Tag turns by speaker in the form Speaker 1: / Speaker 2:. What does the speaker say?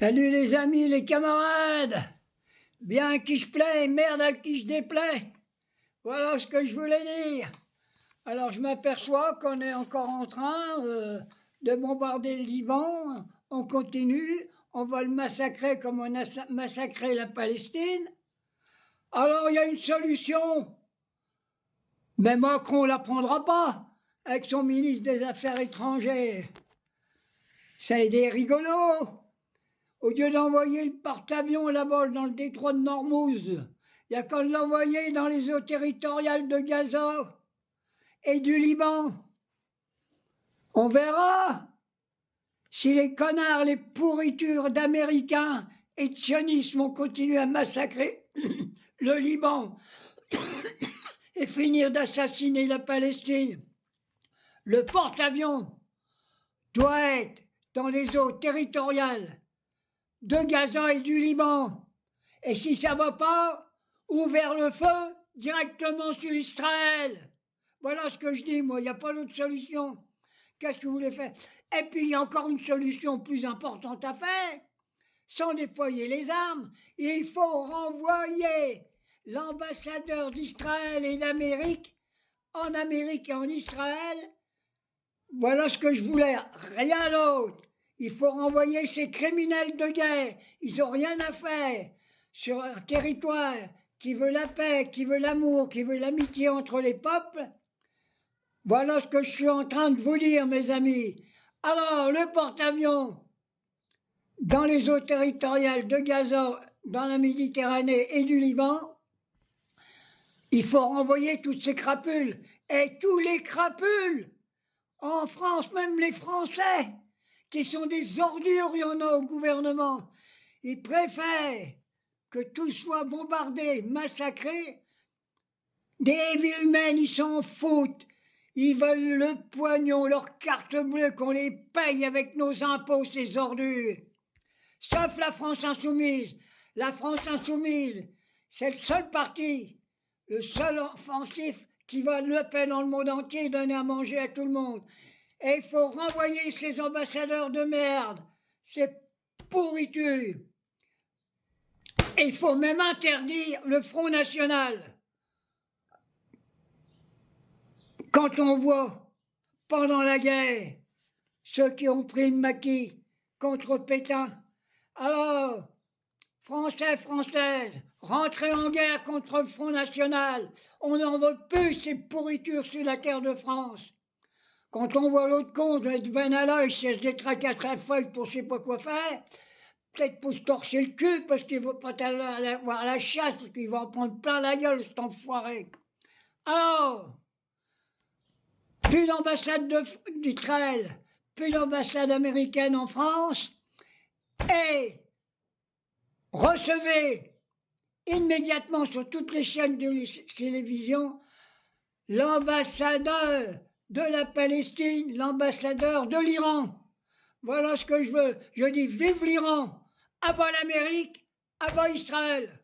Speaker 1: Salut les amis, les camarades. Bien à qui je plais, merde à qui je déplais. Voilà ce que je voulais dire. Alors je m'aperçois qu'on est encore en train de bombarder le Liban. On continue, on va le massacrer comme on a massacré la Palestine. Alors il y a une solution. Mais Macron ne la prendra pas avec son ministre des Affaires étrangères. C'est des rigolos. Au lieu d'envoyer le porte-avions là-bas dans le détroit de Normouze, il n'y a qu'à l'envoyer dans les eaux territoriales de Gaza et du Liban. On verra si les connards, les pourritures d'Américains et de sionistes vont continuer à massacrer le Liban et finir d'assassiner la Palestine. Le porte-avions doit être dans les eaux territoriales de Gaza et du Liban. Et si ça ne va pas, ouvert le feu directement sur Israël. Voilà ce que je dis, moi, il n'y a pas d'autre solution. Qu'est-ce que vous voulez faire? Et puis, il y a encore une solution plus importante à faire. Sans déployer les armes, il faut renvoyer l'ambassadeur d'Israël et d'Amérique en Amérique et en Israël. Voilà ce que je voulais, rien d'autre. Il faut renvoyer ces criminels de guerre. Ils n'ont rien à faire sur un territoire qui veut la paix, qui veut l'amour, qui veut l'amitié entre les peuples. Voilà ce que je suis en train de vous dire, mes amis. Alors, le porte-avions dans les eaux territoriales de Gaza, dans la Méditerranée et du Liban, il faut renvoyer toutes ces crapules. Et tous les crapules, en France, même les Français, qui sont des ordures, il y en a au gouvernement. Ils préfèrent que tout soit bombardé, massacré. Des vies humaines, ils s'en foutent. Ils veulent le pognon, leur carte bleue, qu'on les paye avec nos impôts, ces ordures. Sauf la France insoumise. La France insoumise, c'est le seul parti, le seul offensif qui va Le Pen dans le monde entier donner à manger à tout le monde. Et il faut renvoyer ces ambassadeurs de merde, ces pourritures. Et il faut même interdire le Front National. Quand on voit, pendant la guerre, ceux qui ont pris le maquis contre Pétain, alors, Français, Françaises, rentrez en guerre contre le Front National. On n'en veut plus ces pourritures sur la terre de France. Quand on voit l'autre con de Benalla, il se détraque à sa feuille pour je sais pas quoi faire, peut-être pour se torcher le cul parce qu'il ne veut pas aller voir la chasse, parce qu'il va en prendre plein la gueule, cet enfoiré. Alors, plus d'ambassade d'Israël, plus d'ambassade américaine en France, et recevez immédiatement sur toutes les chaînes de télévision l'ambassadeur de la Palestine, l'ambassadeur de l'Iran. Voilà ce que je veux. Je dis vive l'Iran, à bas l'Amérique, à bas Israël.